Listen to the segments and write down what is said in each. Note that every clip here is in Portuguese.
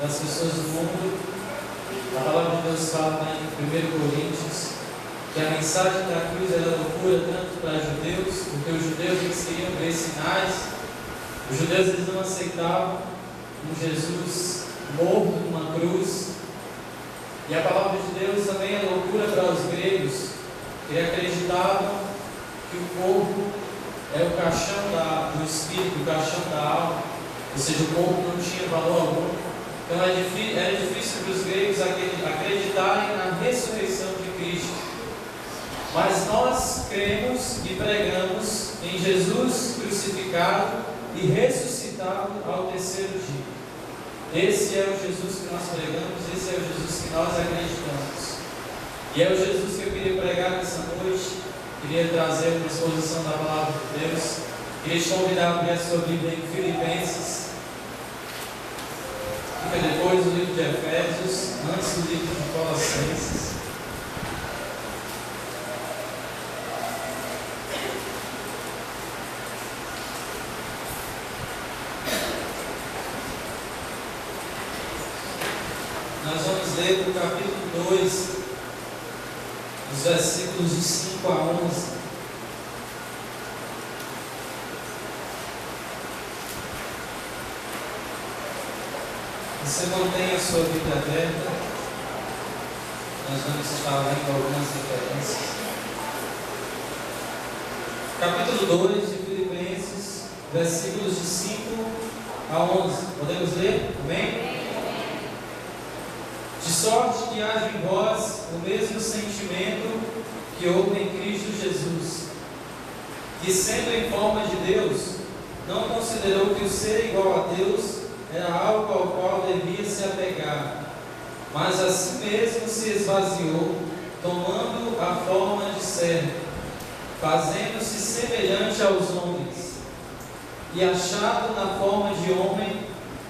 das pessoas do mundo. A palavra de Deus fala em 1 Coríntios que a mensagem da cruz era loucura tanto para judeus, porque os judeus eles queriam ver sinais. Os judeus eles não aceitavam um Jesus morto numa cruz. E a palavra de Deus também é loucura para os gregos, que acreditavam que o corpo é o caixão do espírito, o caixão da alma, ou seja, o corpo não tinha valor algum. Então era difícil para os gregos acreditarem na ressurreição de Cristo. Mas nós cremos e pregamos em Jesus crucificado e ressuscitado ao terceiro dia. Esse é o Jesus que nós pregamos, esse é o Jesus que nós acreditamos. E é o Jesus que eu queria pregar nessa noite. Queria trazer uma exposição da palavra de Deus. Queria te convidar a abrir a sua Bíblia em Filipenses. Fica depois do livro de Efésios, antes do livro de Colossenses. Nós vamos ler do capítulo 2, dos versículos de 5 a 11. Você mantém a sua Bíblia aberta. Nós vamos estar lendo algumas referências. Capítulo 2 de Filipenses, versículos de 5 a 11. Podemos ler? Amém? De sorte que haja em vós o mesmo sentimento que houve em Cristo Jesus, que sendo em forma de Deus, não considerou que o ser igual a Deus era algo ao qual devia se apegar, mas a si mesmo se esvaziou, tomando a forma de servo, fazendo-se semelhante aos homens, e achado na forma de homem,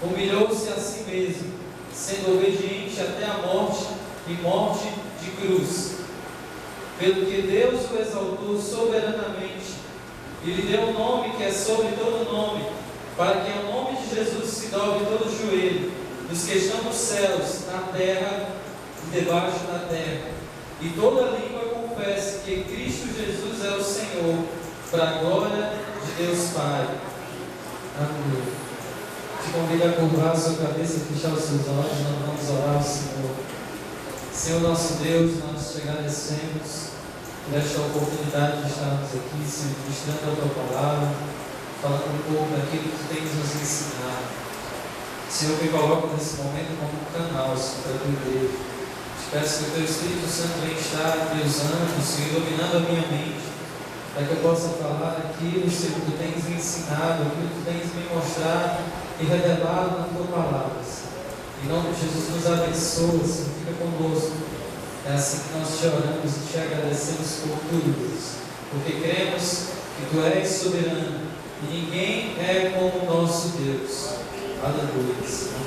humilhou-se a si mesmo, sendo obediente até a morte e morte de cruz. Pelo que Deus o exaltou soberanamente e lhe deu um nome que é sobre todo nome, para que ao nome de Jesus se dobre todo o joelho, dos que estão nos céus, na terra e debaixo da terra, e toda língua confesse que Cristo Jesus é o Senhor, para a glória de Deus Pai. Amém. Te convido a curvar a sua cabeça e fechar os seus olhos. Nós vamos orar ao Senhor. Senhor nosso Deus, nós te agradecemos por esta oportunidade de estarmos aqui, Senhor, ministrando a tua palavra, falando um pouco daquilo que tu tens nos ensinado. Senhor, me coloco nesse momento como um canal, Senhor, para a tua igreja. Te peço que o teu Espírito Santo venha estar me usando, Senhor, dominando a minha mente, para que eu possa falar aquilo, Senhor, que tu tens me ensinado, aquilo que tu tens me mostrado e revelado na tua palavra. Em nome de Jesus, nos abençoa, Senhor, fica conosco. É assim que nós te oramos e te agradecemos por tudo, Deus, porque cremos que tu és soberano e ninguém é como o nosso Deus. Aleluia, Senhor.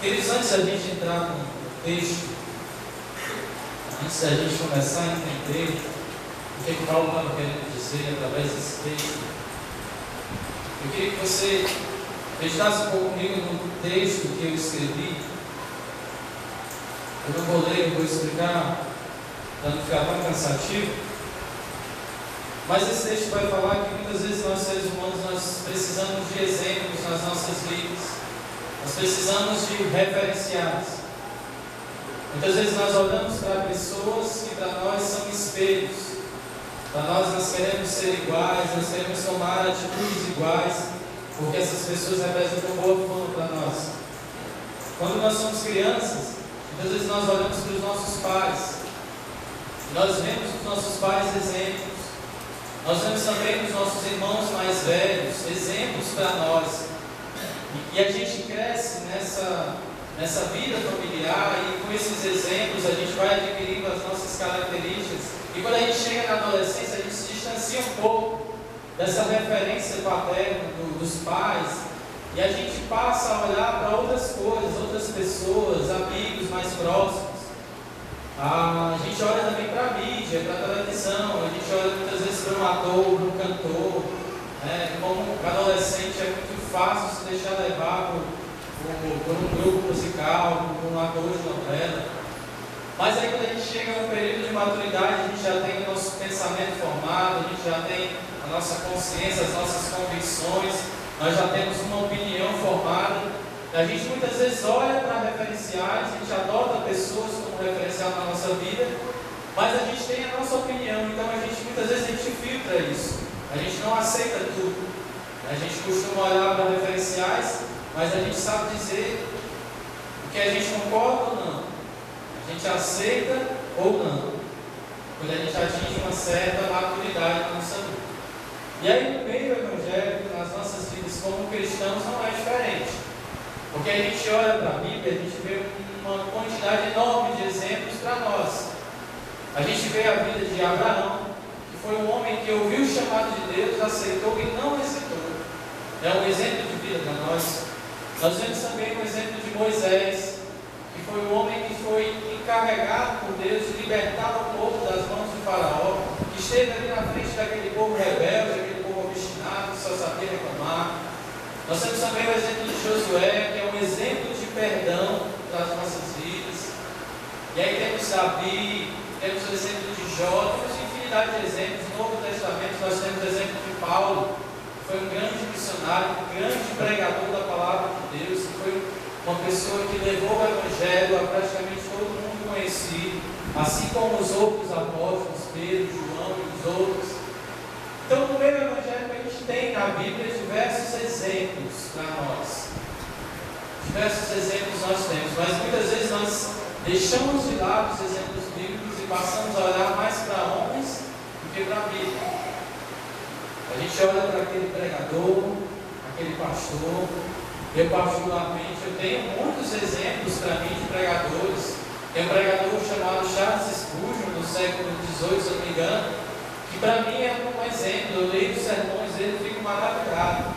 Queridos, antes da gente entrar no texto, antes da gente começar a entender o que Paulo estava querendo dizer através desse texto, eu queria que você meditasse um pouco comigo no texto que eu escrevi. Eu não vou ler, eu vou explicar para não ficar tão cansativo. Mas esse texto vai falar que muitas vezes nós seres humanos nós precisamos de exemplos nas nossas vidas. Nós precisamos de referenciais. Muitas vezes nós olhamos para pessoas que para nós são espelhos. Para nós queremos ser iguais, nós queremos tomar atitudes iguais, porque essas pessoas representam boa forma para nós. Quando nós somos crianças, muitas vezes nós olhamos para os nossos pais, e nós vemos os nossos pais exemplos, nós vemos também os nossos irmãos mais velhos, exemplos para nós, e a gente cresce nessa vida familiar, e com esses exemplos a gente vai adquirindo as nossas características, e quando a gente chega na adolescência, a gente se distancia um pouco dessa referência paterna dos pais, e a gente passa a olhar para outras coisas, outras pessoas, amigos mais próximos. A gente olha também para a mídia, para a televisão, a gente olha muitas vezes para um ator, para um cantor, né? Como adolescente é muito fácil se deixar levar por um grupo musical, por um ator de novela. Mas aí quando a gente chega no período de maturidade, a gente já tem o nosso pensamento formado, a gente já tem a nossa consciência, as nossas convicções, nós já temos uma opinião formada. A gente muitas vezes olha para referenciais, a gente adota pessoas como referencial na nossa vida, mas a gente tem a nossa opinião, então muitas vezes a gente filtra isso, a gente não aceita tudo. A gente costuma olhar para referenciais, mas a gente sabe dizer o que a gente concorda ou não, a gente aceita ou não, quando a gente atinge uma certa maturidade na nossa vida. E aí no meio evangélico, nas nossas vidas como cristãos, não é diferente. Porque a gente olha para a Bíblia, a gente vê uma quantidade enorme de exemplos para nós. A gente vê a vida de Abraão, que foi um homem que ouviu o chamado de Deus, aceitou e não hesitou. É um exemplo de vida para nós. Nós vemos também o exemplo de Moisés, que foi um homem que foi encarregado por Deus de libertar o povo das mãos de Faraó, que esteve ali na frente daquele povo rebelde, aquele povo obstinado, que só sabia reclamar. Nós temos também o exemplo de Josué, que é um exemplo de perdão para as nossas vidas. E aí temos Davi, temos o exemplo de Jó, temos infinidade de exemplos. No Novo Testamento nós temos o exemplo de Paulo, que foi um grande missionário, um grande pregador da palavra de Deus, que foi uma pessoa que levou o Evangelho a praticamente todo mundo conhecido, assim como os outros apóstolos, Pedro, João e os outros. Então, no meio evangélico, a gente tem na Bíblia diversos exemplos para nós. Diversos exemplos nós temos, mas muitas vezes nós deixamos de lado os exemplos bíblicos e passamos a olhar mais para homens do que para a Bíblia. A gente olha para aquele pregador, aquele pastor. Eu, particularmente, eu tenho muitos exemplos para mim de pregadores. Tem um pregador chamado Charles Spurgeon, do século XVIII, se eu não me engano, que para mim é um exemplo. Eu leio os sermões dele e fico maravilhado.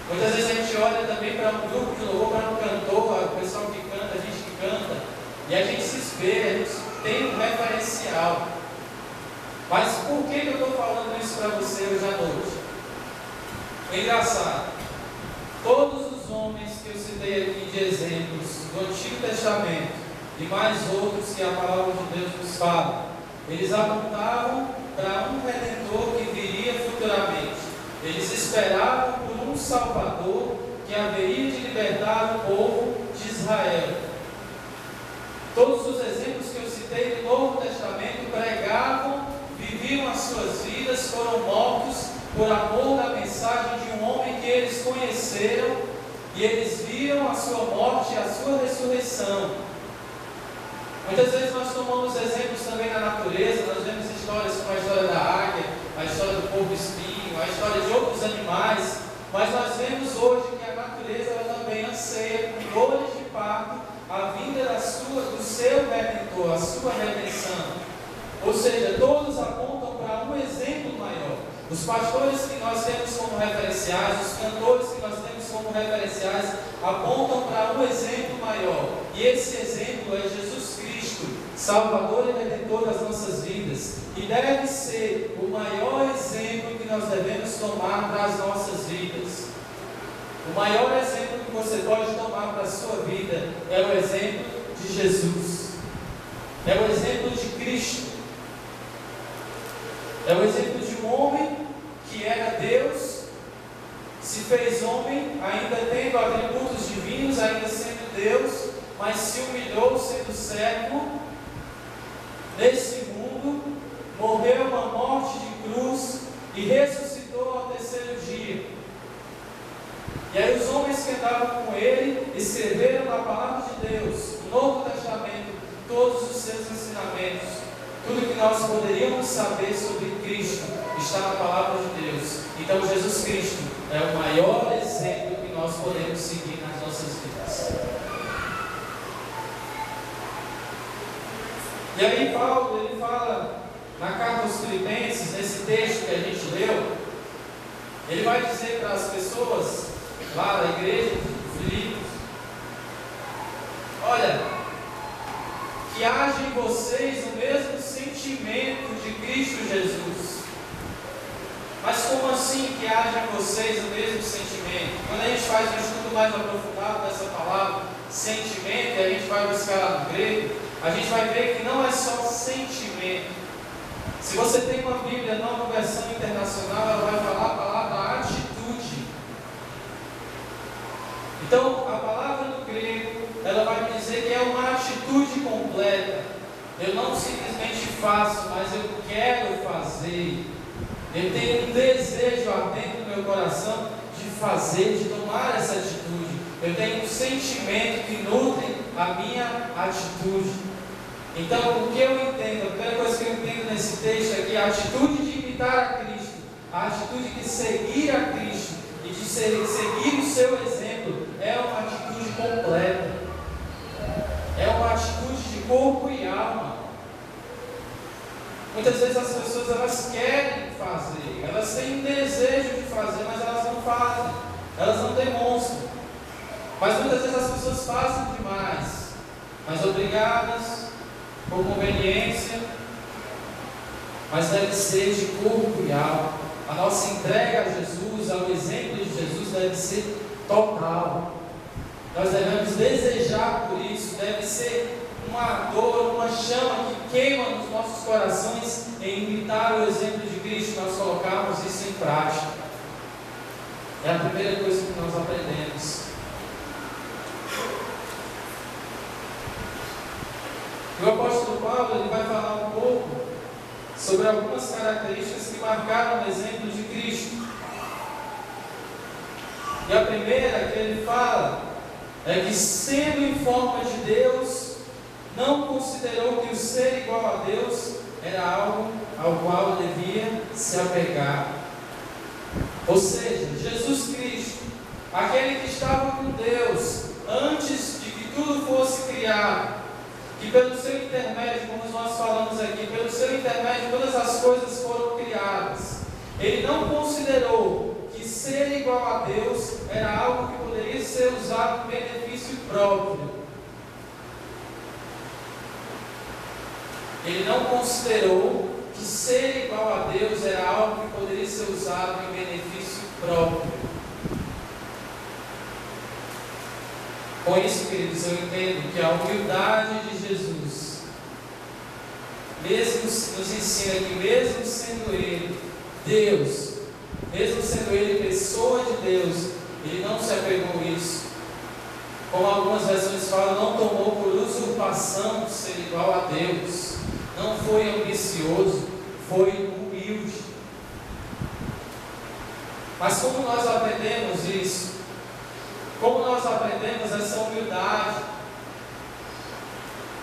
Muitas vezes a gente olha também para um grupo de louvor, para um cantor, o pessoal que canta, a gente que canta, e a gente se espelha, a gente tem um referencial. Mas por que eu estou falando isso para você hoje à noite? É engraçado. Todos os homens que eu citei aqui de exemplos do Antigo Testamento e mais outros que a palavra de Deus nos fala, eles apontavam para um Redentor que viria futuramente. Eles esperavam por um Salvador que haveria de libertar o povo de Israel. Todos os exemplos que eu citei do Novo Testamento pregavam, viviam as suas vidas, foram mortos por amor da mensagem de um homem que eles conheceram, e eles viram a sua morte e a sua ressurreição. Muitas vezes nós tomamos exemplos também na natureza, nós vemos histórias como a história da águia, a história do porco espinho, a história de outros animais, mas nós vemos hoje que a natureza ela também anseia com dores de parto a vinda do seu Redentor, a sua redenção. Ou seja, todos apontam para um exemplo maior. Os pastores que nós temos como referenciais, os cantores que nós temos como referenciais, apontam para um exemplo maior. E esse exemplo é Jesus Cristo, Salvador e Redentor das nossas vidas. E deve ser o maior exemplo que nós devemos tomar para as nossas vidas. O maior exemplo que você pode tomar para a sua vida é o exemplo de Jesus. É o exemplo de Cristo. É o exemplo de um homem que era Deus, se fez homem, ainda tendo atributos divinos, ainda sendo Deus, mas se humilhou sendo servo nesse mundo, morreu uma morte de cruz e ressuscitou ao terceiro dia. E aí os homens que andavam com ele escreveram na palavra de Deus, no Novo Testamento, todos os seus ensinamentos. Tudo que nós poderíamos saber sobre Cristo está na palavra de Deus. Então Jesus Cristo é o maior exemplo que nós podemos seguir nas nossas vidas. E aí Paulo, ele fala na carta aos Filipenses, nesse texto que a gente leu, ele vai dizer para as pessoas lá da igreja de Filipos: olha, que haja em vocês o mesmo sentimento de Cristo Jesus. Mas como assim que haja em vocês o mesmo sentimento? Quando a gente faz um estudo estudo mais aprofundado dessa palavra, sentimento, e a gente vai buscar lá no grego, a gente vai ver que não é só sentimento. Se você tem uma Bíblia Nova Versão Internacional, ela vai falar a palavra atitude. Então, a palavra no grego, ela vai dizer que é uma atitude completa. Eu não simplesmente faço, mas eu quero fazer. Eu tenho um desejo ardente no meu coração de fazer, de tomar essa atitude. Eu tenho um sentimento que nutre a minha atitude. Então, o que eu entendo, a primeira coisa que eu entendo nesse texto é que a atitude de imitar a Cristo, a atitude de seguir a Cristo e de seguir o seu exemplo, é uma atitude completa. É uma atitude de corpo e alma. Muitas vezes as pessoas elas querem fazer, elas têm um desejo de fazer, mas elas não fazem, elas não demonstram. Mas muitas vezes as pessoas fazem demais, mas obrigadas, por conveniência, mas deve ser de corpo e alma. A nossa entrega a Jesus, ao exemplo de Jesus, deve ser total. Nós devemos desejar por isso, deve ser uma dor, uma chama que queima nos nossos corações em imitar o exemplo de Cristo. Nós colocamos isso em prática. É a primeira coisa que nós aprendemos. O apóstolo Paulo ele vai falar um pouco sobre algumas características que marcaram o exemplo de Cristo. E a primeira que ele fala é que, sendo em forma de Deus, não considerou que o ser igual a Deus era algo ao qual devia se apegar. Ou seja, Jesus Cristo, aquele que estava com Deus antes de que tudo fosse criado, que pelo seu intermédio, como nós falamos aqui, pelo seu intermédio todas as coisas foram criadas. Ele não considerou que ser igual a Deus era algo que poderia ser usado em benefício próprio. Ele não considerou que ser igual a Deus era algo que poderia ser usado em benefício próprio. Com isso, queridos, eu entendo que a humildade de Jesus, mesmo nos ensina que, mesmo sendo Ele Deus, mesmo sendo Ele pessoa de Deus, Ele não se apegou a isso. Como algumas versões falam, não tomou por usurpação de ser igual a Deus. Não foi ambicioso, foi humilde. Mas como nós aprendemos isso? Como nós aprendemos essa humildade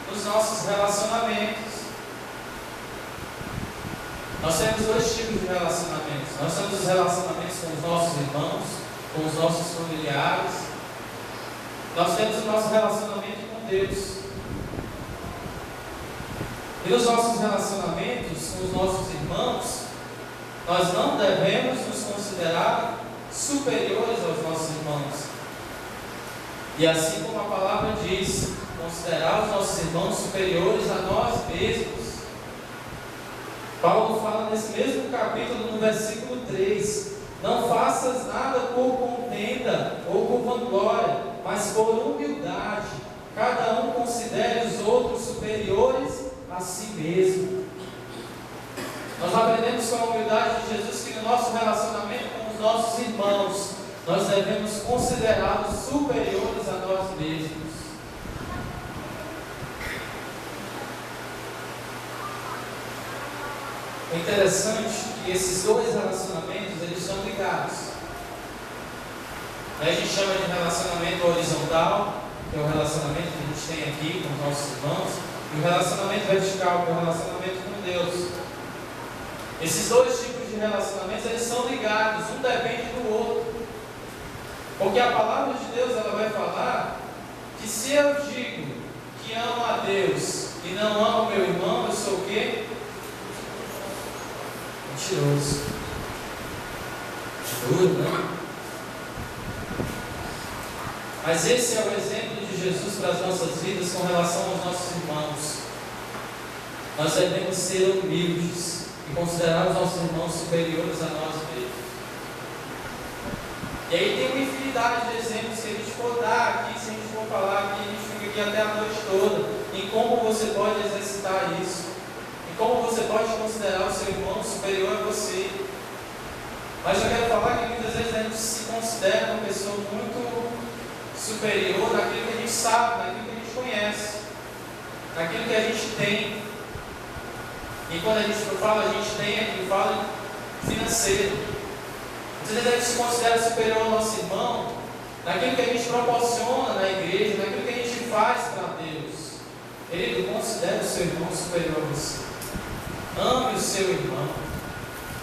nos nossos relacionamentos? Nós temos dois tipos de relacionamentos. Nós temos os relacionamentos com os nossos irmãos, com os nossos familiares. Nós temos o nosso relacionamento com Deus. E nos nossos relacionamentos com os nossos irmãos, nós não devemos nos considerar superiores aos nossos irmãos. E assim como a palavra diz, considerar os nossos irmãos superiores a nós mesmos. Paulo fala nesse mesmo capítulo, no versículo 3: não faças nada por contenda ou por vanglória, mas por humildade. Cada um considere os outros superiores a si mesmo. Nós aprendemos com a humildade de Jesus que no nosso relacionamento com os nossos irmãos, nós devemos considerá-los superiores a nós mesmos. É interessante que esses dois relacionamentos, eles são ligados. A gente chama de relacionamento horizontal, que é o relacionamento que a gente tem aqui com os nossos irmãos, e o relacionamento vertical, que é o relacionamento com Deus. Esses dois tipos de relacionamentos, eles são ligados, um depende do outro. Porque a palavra de Deus, ela vai falar que se eu digo que amo a Deus e não amo meu irmão, eu sou o quê? Mentiroso. Duro, né? Mas esse é o exemplo de Jesus para as nossas vidas com relação aos nossos irmãos. Nós devemos ser humildes e considerar os nossos irmãos superiores a nós mesmos. E E aí tem uma infinidade de exemplos que a gente for dar aqui, se a gente for falar aqui, a gente fica aqui até a noite toda, em como você pode exercitar isso, em como você pode considerar o seu irmão superior a você. Mas eu quero falar que muitas vezes a gente se considera uma pessoa muito superior naquilo que a gente sabe, naquilo que a gente conhece, naquilo que a gente tem. E quando a gente fala a gente tem, aqui fala financeiro. Muitas vezes a gente se considera superior ao nosso irmão naquilo que a gente proporciona na igreja, naquilo que a gente faz para Deus. Querido, considere o seu irmão superior a você. Ame o seu irmão.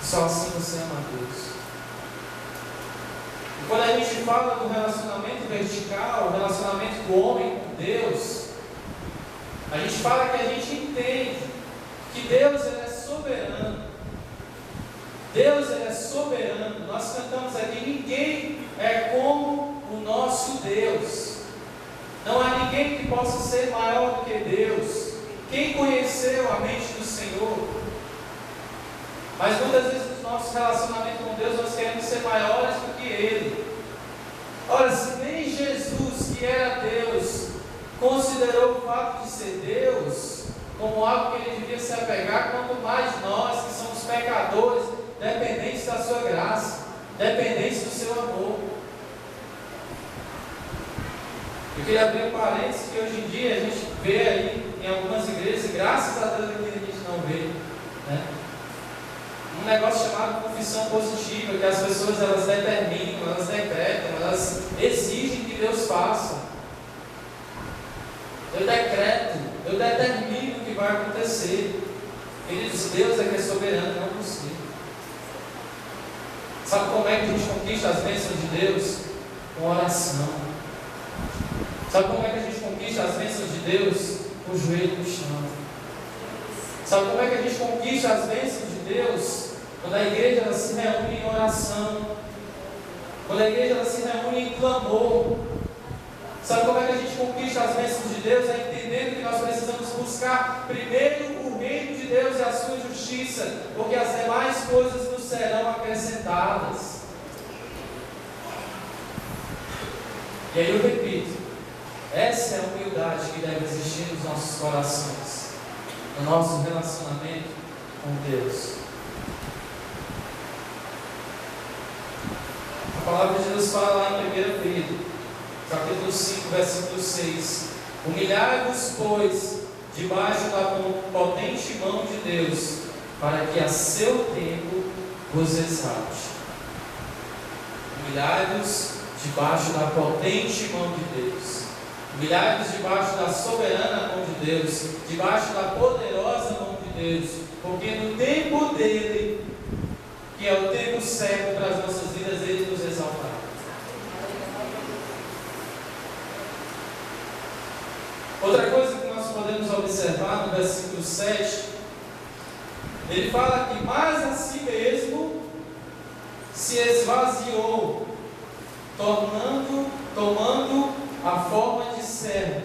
Só assim você ama a Deus. E quando a gente fala do relacionamento vertical, o relacionamento do homem com Deus, a gente fala que a gente entende que Deus ele é soberano. Deus ele é soberano. Nós cantamos aqui, ninguém é como o nosso Deus. Não há ninguém que possa ser maior do que Deus. Quem conheceu a mente do Senhor? Mas muitas vezes no nosso relacionamento com Deus nós queremos ser maiores do que Ele. Ora, se nem Jesus, que era Deus, considerou o fato de ser Deus como algo que Ele devia se apegar, quanto mais nós que somos pecadores, dependentes da sua graça, dependentes do seu amor. Eu queria abrir um parênteses que hoje em dia a gente vê aí em algumas igrejas, e graças a Deus aqui a gente não vê, né? Um negócio chamado confissão positiva, que as pessoas elas determinam, elas decretam, elas exigem que Deus faça. Eu decreto, eu determino o que vai acontecer. Queridos, Deus é que é soberano, não você. Sabe como é que a gente conquista as bênçãos de Deus? Com oração. Sabe como é que a gente conquista as bênçãos de Deus? Com o joelho no chão. Sabe como é que a gente conquista as bênçãos de Deus? Quando a igreja ela se reúne em oração. Quando a igreja ela se reúne em clamor. Sabe como é que a gente conquista as bênçãos de Deus? É entendendo que nós precisamos buscar primeiro o reino de Deus e a sua justiça, porque as demais coisas nos serão acrescentadas. E aí eu repito, essa é a humildade que deve existir nos nossos corações, no nosso relacionamento com Deus. A palavra de Deus fala lá em 1 Pedro, capítulo 5, versículo 6: Humilhai-vos, pois, debaixo da potente mão de Deus, para que a seu tempo vos exalte. Humilhai-vos debaixo da potente mão de Deus. Humilhai-vos debaixo da soberana mão de Deus, debaixo da poderosa mão de Deus, porque no tempo dele, que é o tempo certo para as nossas vidas, ele nos exaltará. Outra coisa que nós podemos observar no versículo 7, ele fala que mais a si mesmo se esvaziou, tomando a forma de servo,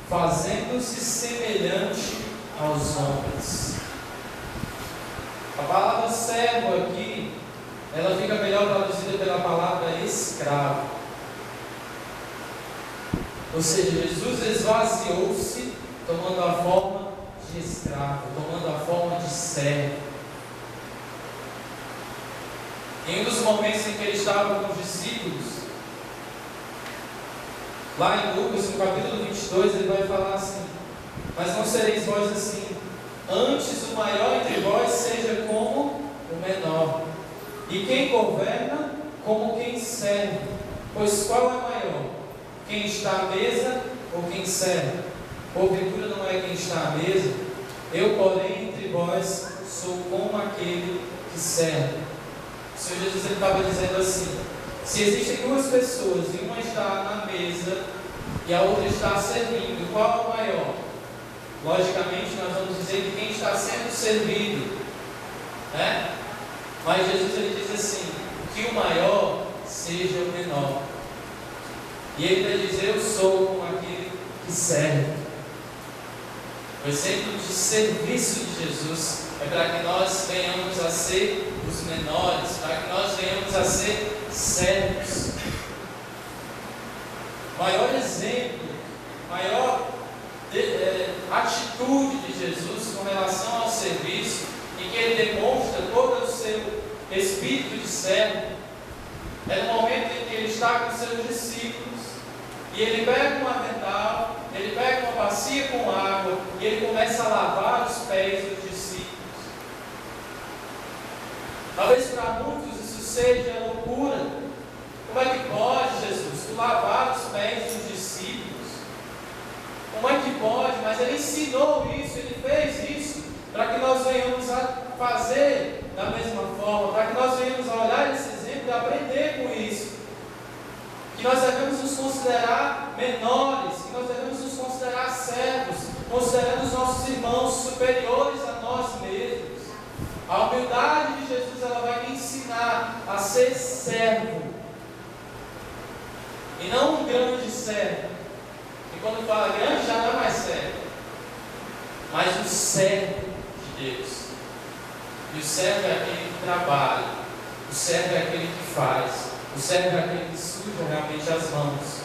fazendo-se semelhante aos homens. A palavra servo aqui, ela fica melhor traduzida pela palavra escravo. Ou seja, Jesus esvaziou-se, tomando a forma de escravo, tomando a forma de servo. Em um dos momentos em que ele estava com os discípulos, lá em Lucas, no capítulo 22, ele vai falar assim: mas não sereis vós assim, antes o maior entre vós seja como o menor, e quem governa como quem serve. Pois qual é maior? Quem está à mesa ou quem serve? Porventura não é quem está à mesa? Eu, porém, entre vós sou como aquele que serve. O Senhor Jesus ele estava dizendo assim: se existem duas pessoas e uma está na mesa e a outra está servindo, qual é o maior? Logicamente nós vamos dizer que quem está sendo servido, né? Mas Jesus ele diz assim: que o maior seja o menor. E ele vai dizer: eu sou como aquele que serve. O exemplo de serviço de Jesus é para que nós venhamos a ser os menores, para que nós venhamos a ser servos. maior exemplo, maior atitude de Jesus com relação ao serviço, em que ele demonstra todo o seu espírito de servo, é no momento em que ele está com seus discípulos e ele pega um avental, ele pega uma bacia com água e ele começa a lavar os pés dos discípulos. Talvez para muitos isso seja loucura. Como é que pode, Jesus, tu lavar os pés dos discípulos? Como é que pode? Mas ele ensinou isso, ele fez isso para que nós venhamos a fazer da mesma forma, para que nós venhamos a olhar esse exemplo e aprender com isso. Que nós devemos nos considerar menores, que nós devemos nos considerar servos, considerando os nossos irmãos superiores a nós mesmos. A humildade de Jesus, ela vai me ensinar a ser servo, e não um grande servo. E quando fala grande, já não é mais servo, mas o servo de Deus. E o servo é aquele que trabalha, o servo é aquele que faz, o servo é aquele que suja realmente as mãos,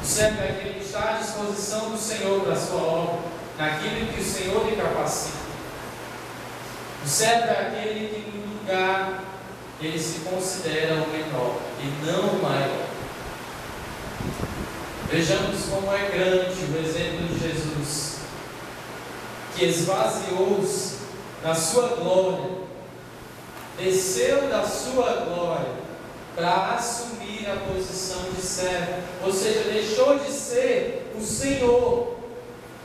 o servo é aquele que está à disposição do Senhor para a sua obra, naquilo que o Senhor lhe capacita. O servo é aquele que no lugar ele se considera o menor e não o maior. Vejamos como é grande o exemplo de Jesus, que esvaziou-se da sua glória, desceu da sua glória para assumir a posição de servo, ou seja, deixou de ser o Senhor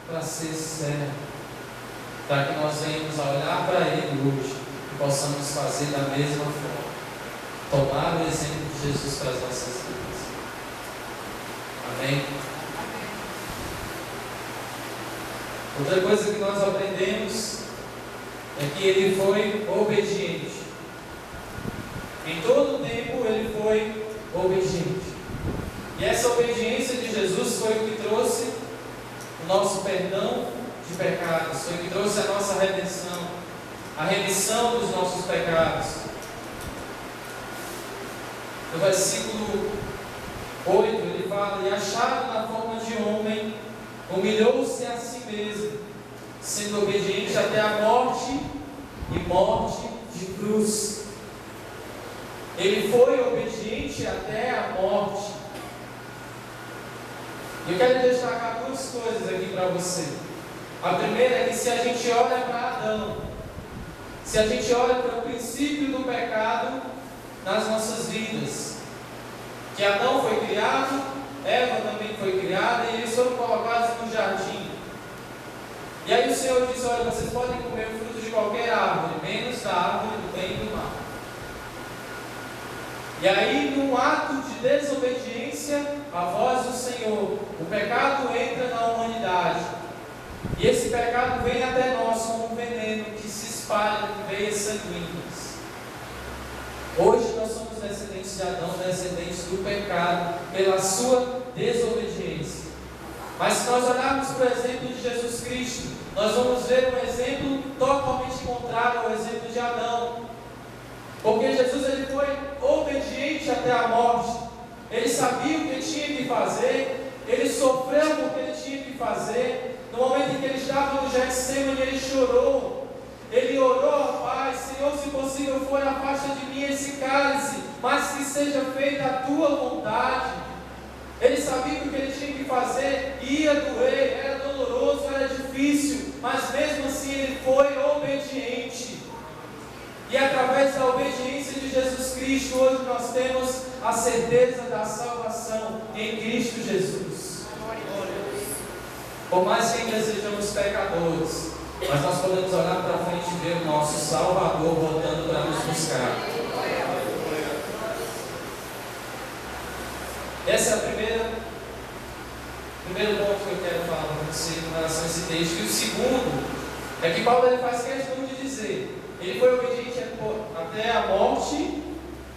para ser servo, para que nós venhamos a olhar para Ele hoje e possamos fazer da mesma forma, tomar o exemplo de Jesus para as nossas vidas. Amém? Outra coisa que nós aprendemos é que ele foi obediente. Em todo o tempo ele foi obediente. E essa obediência de Jesus foi o que trouxe o nosso perdão de pecados, foi o que trouxe a nossa redenção, a remissão dos nossos pecados. No versículo 8 ele fala: e achado na forma de homem, humilhou-se a si mesmo, sendo obediente até a morte e morte de cruz. Ele foi obediente até a morte. Eu quero destacar duas coisas aqui para você. A primeira é que se a gente olha para Adão, se a gente olha para o princípio do pecado nas nossas vidas, que Adão foi criado, Eva também foi criada, e eles foram colocados no jardim. E aí o Senhor disse: olha, vocês podem comer o fruto de qualquer árvore, menos da árvore do bem e do mal. E aí, num ato de desobediência à voz do Senhor, o pecado entra na humanidade. E esse pecado vem até nós como um veneno que se espalha em veias sanguíneas. Hoje nós somos descendentes de Adão, descendentes do pecado, pela sua desobediência. Mas se nós olharmos para o exemplo de Jesus Cristo, nós vamos ver um exemplo totalmente contrário ao exemplo de Adão. Porque Jesus ele foi obediente até a morte. Ele sabia o que tinha que fazer, ele sofreu porque ele tinha que fazer. No momento em que ele estava no Getsemane, ele chorou. Ele orou ao Pai: Senhor, se possível for, afasta de mim esse cálice, mas que seja feita a tua vontade. Ele sabia que o que ele tinha que fazer ia doer, era doloroso, era difícil, mas mesmo assim ele foi obediente. E através da obediência de Jesus Cristo, hoje nós temos a certeza da salvação em Cristo Jesus. Por mais que ainda sejamos pecadores, mas nós podemos olhar para frente e ver o nosso Salvador voltando para nos buscar. Esse é o primeiro ponto que eu quero falar para você com relação a esse texto. E o segundo é que Paulo ele faz questão de dizer: ele foi obediente até a morte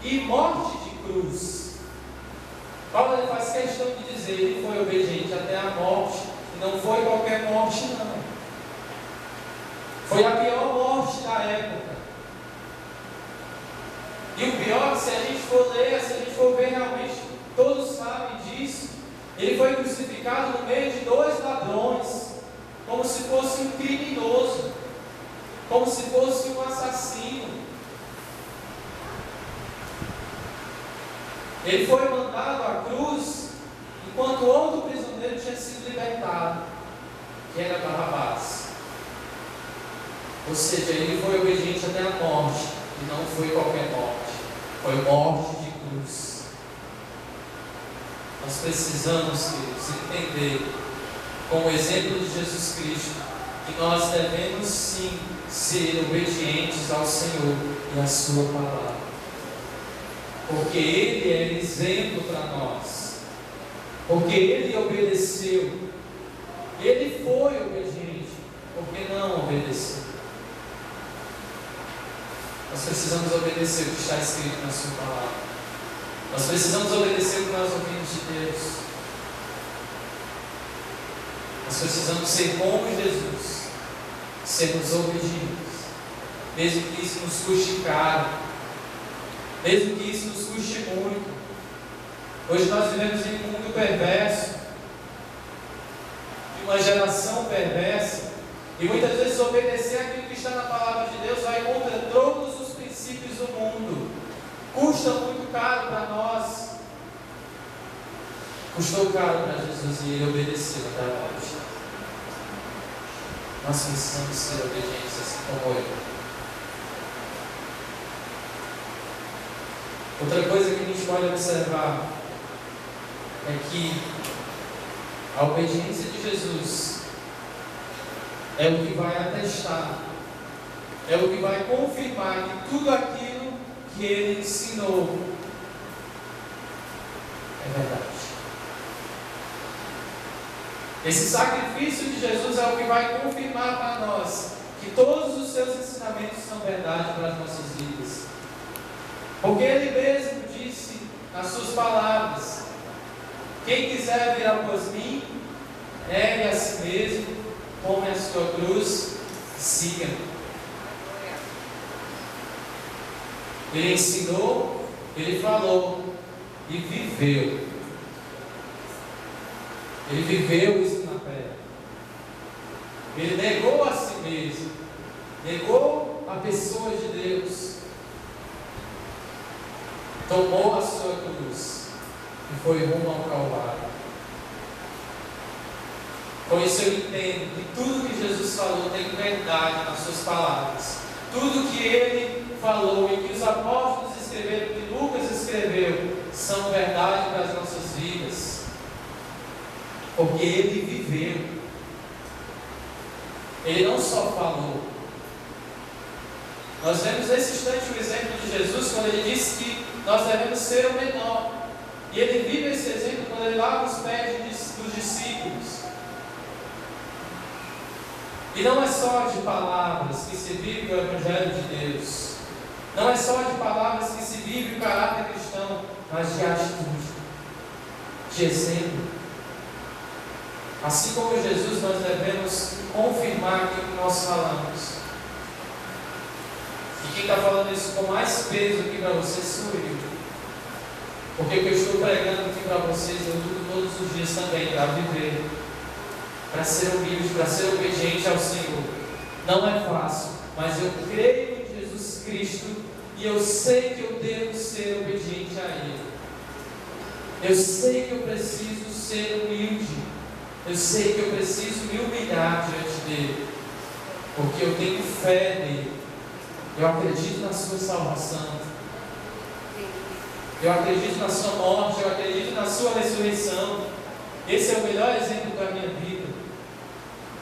e morte de cruz. Paulo ele faz questão de dizer: ele foi obediente até a morte, e não foi qualquer morte não. Foi a pior morte da época. E o pior, se a gente for ler, se a gente for ver realmente, todos sabem disso, crucificado no meio de dois ladrões, como se fosse um criminoso, como se fosse um assassino. Ele foi mandado à cruz enquanto outro prisioneiro tinha sido libertado, que era Barrabás. Ou seja, ele foi obediente até a morte, e não foi qualquer morte, foi morte de cruz. Nós precisamos, queridos, entender, com o exemplo de Jesus Cristo, que nós devemos sim ser obedientes ao Senhor e à Sua palavra, porque Ele é exemplo para nós, porque Ele obedeceu, Ele foi obediente, porque não obedeceu. Nós precisamos obedecer o que está escrito na Sua palavra. Nós precisamos obedecer o que nós ouvimos de Deus. Nós precisamos ser como Jesus, sermos obedientes, mesmo que isso nos custe caro, mesmo que isso nos custe muito. Hoje nós vivemos em um mundo perverso, de uma geração perversa, e muitas vezes obedecer aquilo que está na palavra de Deus vai contra todos os princípios do mundo. Custa muito caro para nós. Custou caro para Jesus e Ele obedeceu até a morte. Nós precisamos ser obedientes assim como Ele. Outra coisa que a gente pode observar é que a obediência de Jesus é o que vai atestar, é o que vai confirmar que tudo aquilo que Ele ensinou é verdade. Esse sacrifício de Jesus é o que vai confirmar para nós que todos os seus ensinamentos são verdade para as nossas vidas. Porque Ele mesmo disse nas suas palavras: quem quiser vir após mim, negue a si mesmo, tome a sua cruz e siga-me. Ele ensinou, Ele falou e viveu. Ele viveu isso na terra. Ele negou a si mesmo, negou a pessoa de Deus, tomou a sua cruz e foi rumo ao Calvário. Com isso eu entendo que tudo que Jesus falou tem verdade nas suas palavras. Tudo que Ele falou e que os apóstolos escreveram, que Lucas escreveu, são verdade para as nossas vidas, porque Ele viveu. Ele não só falou. Nós vemos nesse instante o exemplo de Jesus quando Ele disse que nós devemos ser o menor, e Ele vive esse exemplo quando Ele lava os pés dos discípulos. E não é só de palavras que se vive o Evangelho de Deus, não é só de palavras que se vive o caráter cristão, mas de atitude, de exemplo. Assim como Jesus, nós devemos confirmar aquilo que nós falamos. E quem está falando isso com mais peso aqui para vocês sou eu. Porque o que eu estou pregando aqui para vocês, eu luto todos os dias também para viver, para ser humilde, para ser obediente ao Senhor. Não é fácil, mas eu creio em Jesus Cristo e eu sei que eu devo ser obediente a Ele. Eu sei que eu preciso ser humilde. Eu sei que eu preciso me humilhar diante dEle, porque eu tenho fé nele. Eu acredito na sua salvação. Eu acredito na sua morte. Eu acredito na sua ressurreição. Esse é o melhor exemplo da minha vida.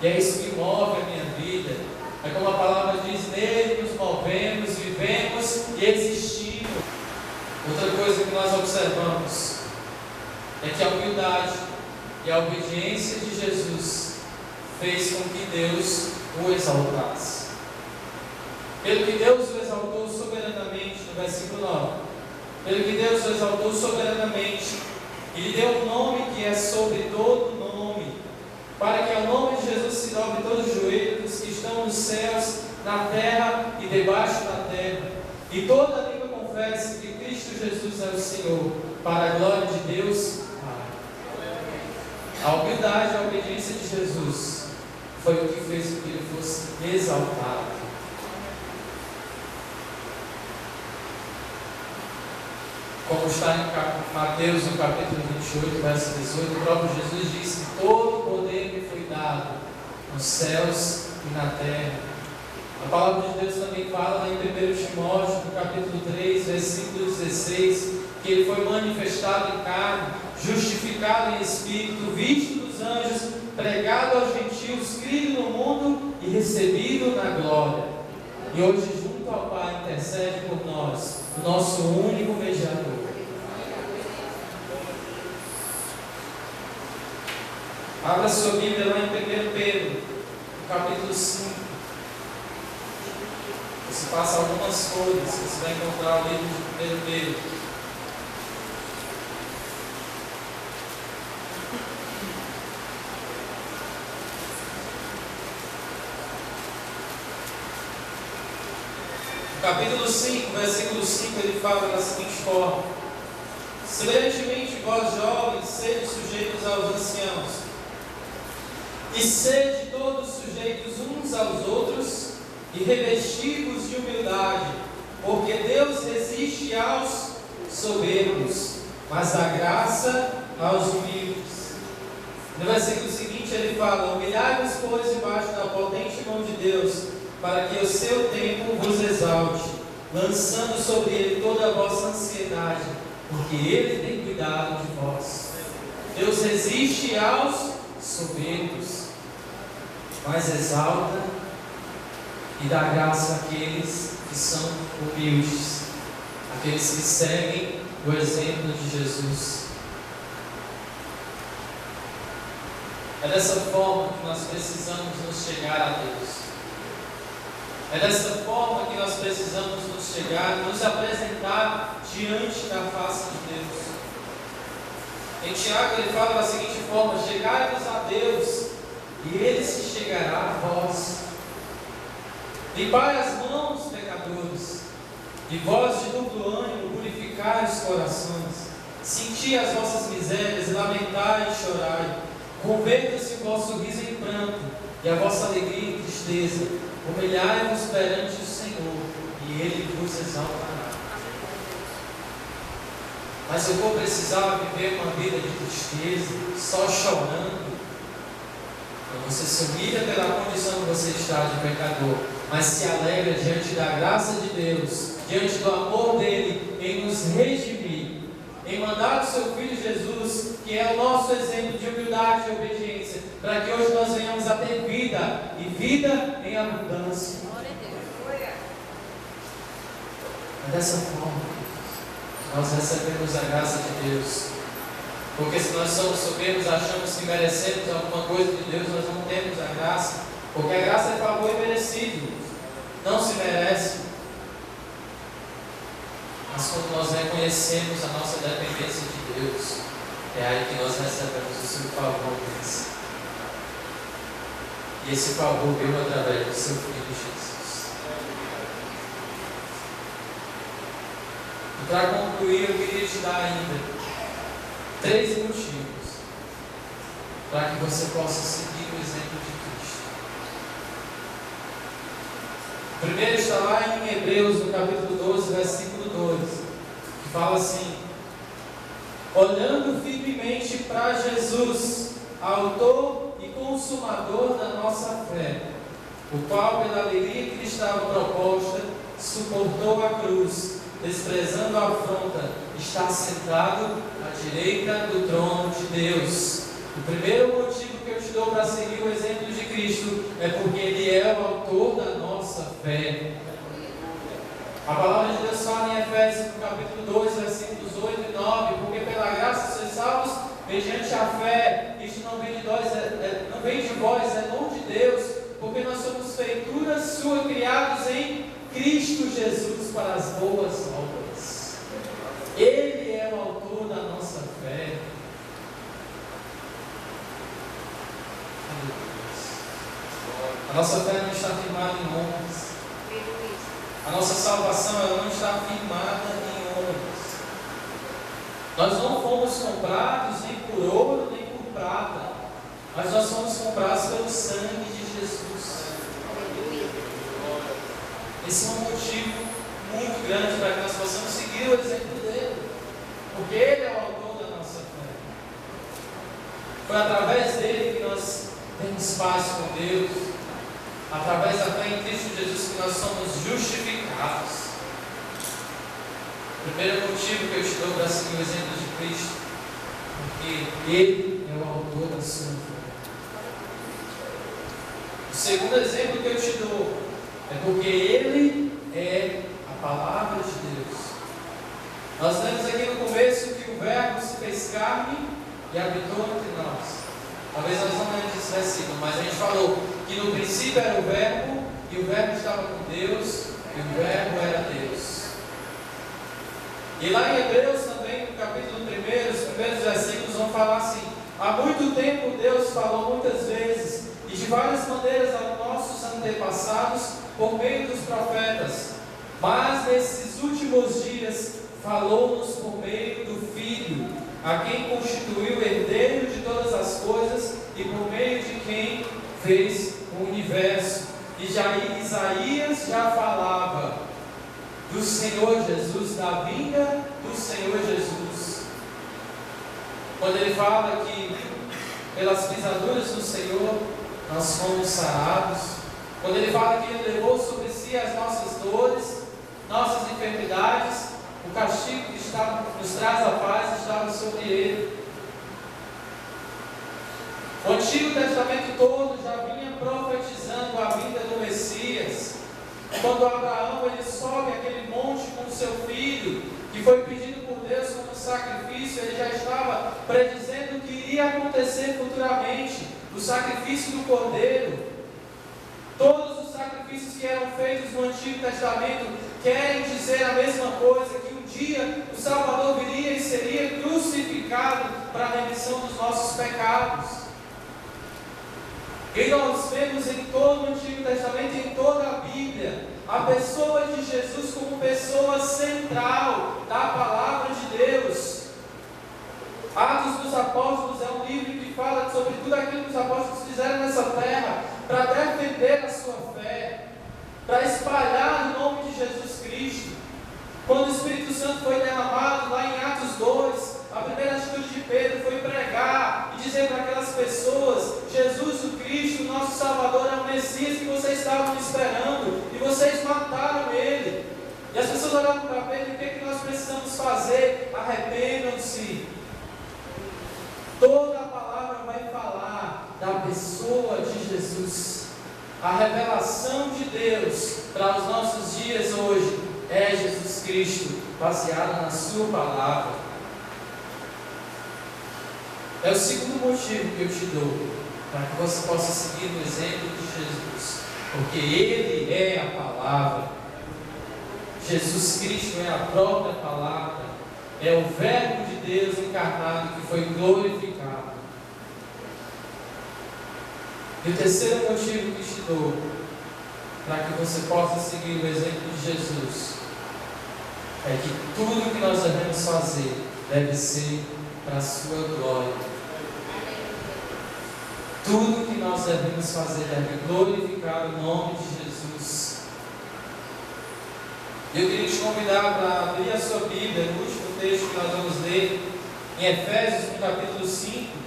E é isso que move a minha vida. É como a palavra diz: nele nos movemos, vivemos e existimos. Outra coisa que nós observamos é que a humildade e a obediência de Jesus fez com que Deus o exaltasse. Pelo que Deus o exaltou soberanamente, no versículo 9. Pelo que Deus o exaltou soberanamente, e lhe deu um nome que é sobre todo nome, para que ao nome de Jesus se dobre todo o joelho dos que estão nos céus, na terra e debaixo da terra, e toda língua confesse que Cristo Jesus é o Senhor, para a glória de Deus. A humildade e a obediência de Jesus foi o que fez com que ele fosse exaltado. Como está em Mateus, no capítulo 28, verso 18, o próprio Jesus disse: todo o poder me foi dado nos céus e na terra. A palavra de Deus também fala em 1 Timóteo, no capítulo 3, versículo 16, que ele foi manifestado em carne, justificado em espírito, visto dos anjos, pregado aos gentios, crido no mundo e recebido na glória. E hoje, junto ao Pai, intercede por nós, o nosso único mediador. Abra sua Bíblia lá em 1 Pedro, no capítulo 5. Você passa algumas folhas, você vai encontrar o livro de 1 Pedro. No capítulo 5, versículo 5, ele fala da seguinte forma: semelhantemente, vós jovens, sede sujeitos aos anciãos, e sede todos sujeitos uns aos outros, e revestivos de humildade, porque Deus resiste aos soberbos, mas dá graça aos humildes. No versículo seguinte ele fala: humilhai-vos, pois, debaixo da potente mão de Deus, para que o seu tempo vos exalte, lançando sobre ele toda a vossa ansiedade, porque ele tem cuidado de vós. Deus resiste aos soberbos, mas exalta e dá graça àqueles que são humildes, aqueles que seguem o exemplo de Jesus. É dessa forma que nós precisamos nos chegar a Deus. É dessa forma que nós precisamos nos chegar, nos apresentar diante da face de Deus. Em Tiago ele fala da seguinte forma: chegai-vos a Deus, e Ele se chegará a vós. Limpai as mãos, pecadores, e vós de duplo ânimo purificai os corações. Senti as vossas misérias, lamentai e chorai. Converta-se o vosso riso em pranto, e a vossa alegria em tristeza. Humilhai-vos perante o Senhor, e Ele vos exaltará. Mas eu vou precisar viver uma vida de tristeza, só chorando? Você se humilha pela condição que você está de pecador, mas se alegra diante da graça de Deus, diante do amor dele em nos redimir, em mandar o seu Filho Jesus, que é o nosso exemplo de humildade e obediência, para que hoje nós venhamos a ter vida, e vida em abundância. É dessa forma que nós recebemos a graça de Deus. Porque se nós somos soberbos, achamos que merecemos alguma coisa de Deus, nós não temos a graça. Porque a graça é favor imerecido, não se merece. Mas quando nós reconhecemos a nossa dependência de Deus, é aí que nós recebemos o seu favor. E esse favor veio através do seu Filho Jesus. E para concluir, eu queria te dar ainda 3 motivos para que você possa seguir o exemplo de Cristo. O primeiro está lá em Hebreus, no capítulo 12, versículo 2, que fala assim: olhando firmemente para Jesus, autor e consumador da nossa fé, o qual, pela alegria que lhe estava proposta, suportou a cruz, desprezando a afronta, está sentado à direita do trono de Deus. O primeiro motivo que eu te dou para seguir o exemplo de Cristo é porque Ele é o autor da nossa fé. A palavra de Deus fala em Efésios, no capítulo 2, versículos 8 e 9: porque pela graça sois salvos mediante a fé. Isto não vem de vós, é dom de Deus, porque nós somos feituras suas, criados em Cristo Jesus para as boas obras. Ele é o autor da nossa fé. A nossa fé não está firmada em homens. A nossa salvação ela não está firmada em homens. Nós não fomos comprados nem por ouro nem por prata, mas nós somos comprados pelo sangue de Jesus. Esse é um motivo muito grande para que nós possamos seguir o exemplo dele, porque ele é o autor da nossa fé. Foi através dele que nós temos paz com Deus, através da fé em Cristo Jesus que nós somos justificados. O primeiro motivo que eu te dou para seguir o exemplo de Cristo, porque ele é o autor da sua fé. O segundo exemplo que eu te dou é porque ele é a palavra de Deus. Nós lemos aqui no começo que o Verbo se fez carne e habitou entre nós. Talvez nós não lemos esse versículo, mas a gente falou que no princípio era o Verbo, e o Verbo estava com Deus, e o Verbo era Deus. E lá em Hebreus também, no capítulo 1, os primeiros versículos vão falar assim: há muito tempo Deus falou muitas vezes, e de várias maneiras aos nossos antepassados, por meio dos profetas, mas nesses últimos dias falou-nos por meio do Filho, a quem constituiu o herdeiro de todas as coisas e por meio de quem fez o universo. E já Isaías já falava do Senhor Jesus, da vinda do Senhor Jesus, quando ele fala que pelas pisaduras do Senhor nós fomos sarados, quando ele fala que ele levou sobre si as nossas dores, nossas enfermidades, o castigo que nos traz a paz estava sobre ele. O Antigo Testamento todo já vinha profetizando a vinda do Messias. Quando Abraão ele sobe aquele monte com o seu filho, que foi pedido por Deus como sacrifício, ele já estava predizendo o que iria acontecer futuramente, o sacrifício do Cordeiro. Todos os sacrifícios que eram feitos no Antigo Testamento querem dizer a mesma coisa, que um dia o Salvador viria e seria crucificado para a remissão dos nossos pecados. E nós vemos em todo o Antigo Testamento, em toda a Bíblia, a pessoa de Jesus como pessoa central da palavra de Deus. Atos dos Apóstolos é um livro que fala sobre tudo aquilo que os apóstolos fizeram nessa terra para defender a sua fé, para espalhar o nome de Jesus Cristo. Quando o Espírito Santo foi derramado lá em Atos 2, a primeira atitude de Pedro foi pregar e dizer para aquelas pessoas: Jesus o Cristo, nosso Salvador, é o Messias que vocês estavam esperando, e vocês mataram ele. E as pessoas olharam para Pedro: o que é que nós precisamos fazer? Arrependam-se. Toda a palavra vai falar da pessoa de Jesus. A revelação de Deus para os nossos dias hoje é Jesus Cristo, baseada na sua palavra. É o segundo motivo que eu te dou, para que você possa seguir o exemplo de Jesus, porque Ele é a palavra. Jesus Cristo é a própria palavra, é o Verbo de Deus encarnado que foi glorificado. E o terceiro motivo que te dou, para que você possa seguir o exemplo de Jesus, é que tudo que nós devemos fazer deve ser para a sua glória. Tudo que nós devemos fazer deve glorificar o nome de Jesus. Eu queria te convidar para abrir a sua Bíblia no último texto que nós vamos ler, em Efésios, no capítulo 5.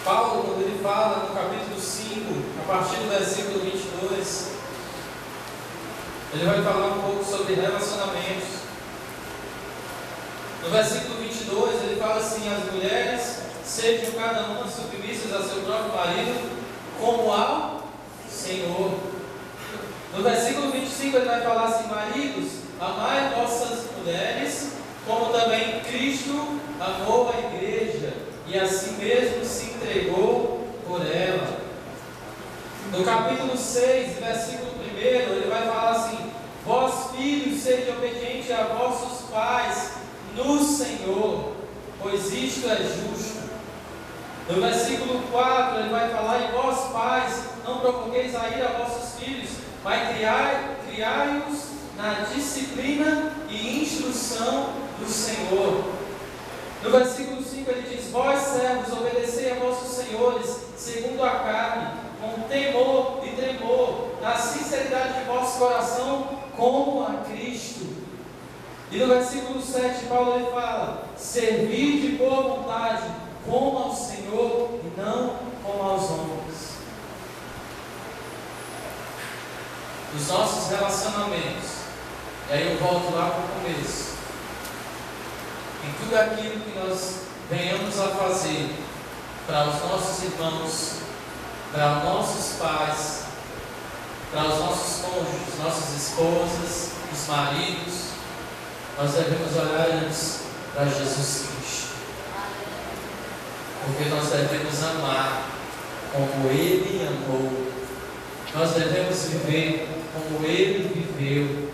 Paulo, quando ele fala no capítulo 5, a partir do versículo 22, ele vai falar um pouco sobre relacionamentos. No versículo 22, ele fala assim: as mulheres sejam cada uma submissas a seu próprio marido, como ao Senhor. No versículo 25, ele vai falar assim: maridos, amai vossas mulheres, como também Cristo amou a igreja, e assim mesmo se entregou por ela. No capítulo 6, versículo 1, ele vai falar assim: vós filhos, sede obedientes a vossos pais no Senhor, pois isto é justo. No versículo 4 ele vai falar: e vós pais, não provoqueis a ira a vossos filhos, mas criai-os na disciplina e instrução do Senhor. No versículo 5 ele diz: vós servos, obedecei a vossos senhores, segundo a carne, com temor e tremor, na sinceridade de vosso coração, como a Cristo. E no versículo 7 Paulo ele fala: servi de boa vontade, como ao Senhor e não como aos homens. Os nossos relacionamentos, e aí eu volto lá para o começo, em tudo aquilo que nós venhamos a fazer para os nossos irmãos, para os nossos pais, para os nossos cônjuges, nossas esposas, os maridos, nós devemos olhar antes para Jesus Cristo, porque nós devemos amar como Ele amou, nós devemos viver como Ele viveu,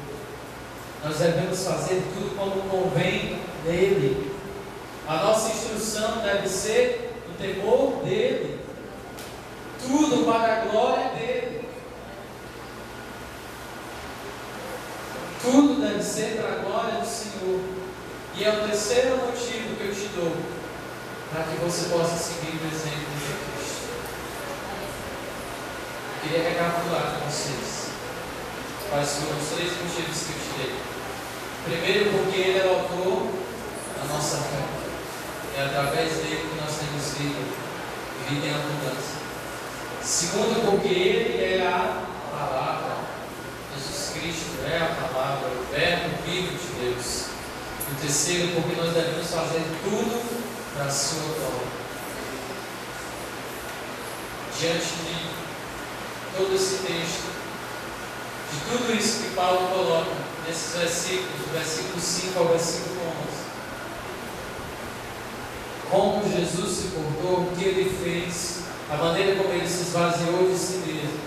nós devemos fazer tudo como convém nele. A nossa instrução deve ser no temor dele, tudo para a glória dele, tudo deve ser para a glória do Senhor. E é o terceiro motivo que eu te dou, para que você possa seguir o exemplo de Cristo. Eu queria recapitular com vocês quais foram os 3 motivos que eu te dei. Primeiro, porque Ele é o autor da nossa fé. É através dele que nós temos vida em abundância. Segundo, porque Ele é a palavra. Jesus Cristo é a palavra, o verbo vivo de Deus. E terceiro, porque nós devemos fazer tudo para a sua glória. Diante de todo esse texto, de tudo isso que Paulo coloca nesses versículos, do versículo 5 ao versículo 11, como Jesus se portou, o que Ele fez, a maneira como Ele se esvaziou de si mesmo,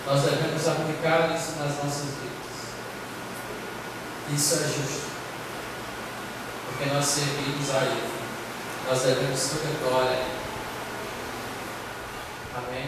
nós devemos aplicar isso nas nossas vidas. Isso é justo, porque nós servimos a Ele, nós devemos toda a glória a Ele. Amém?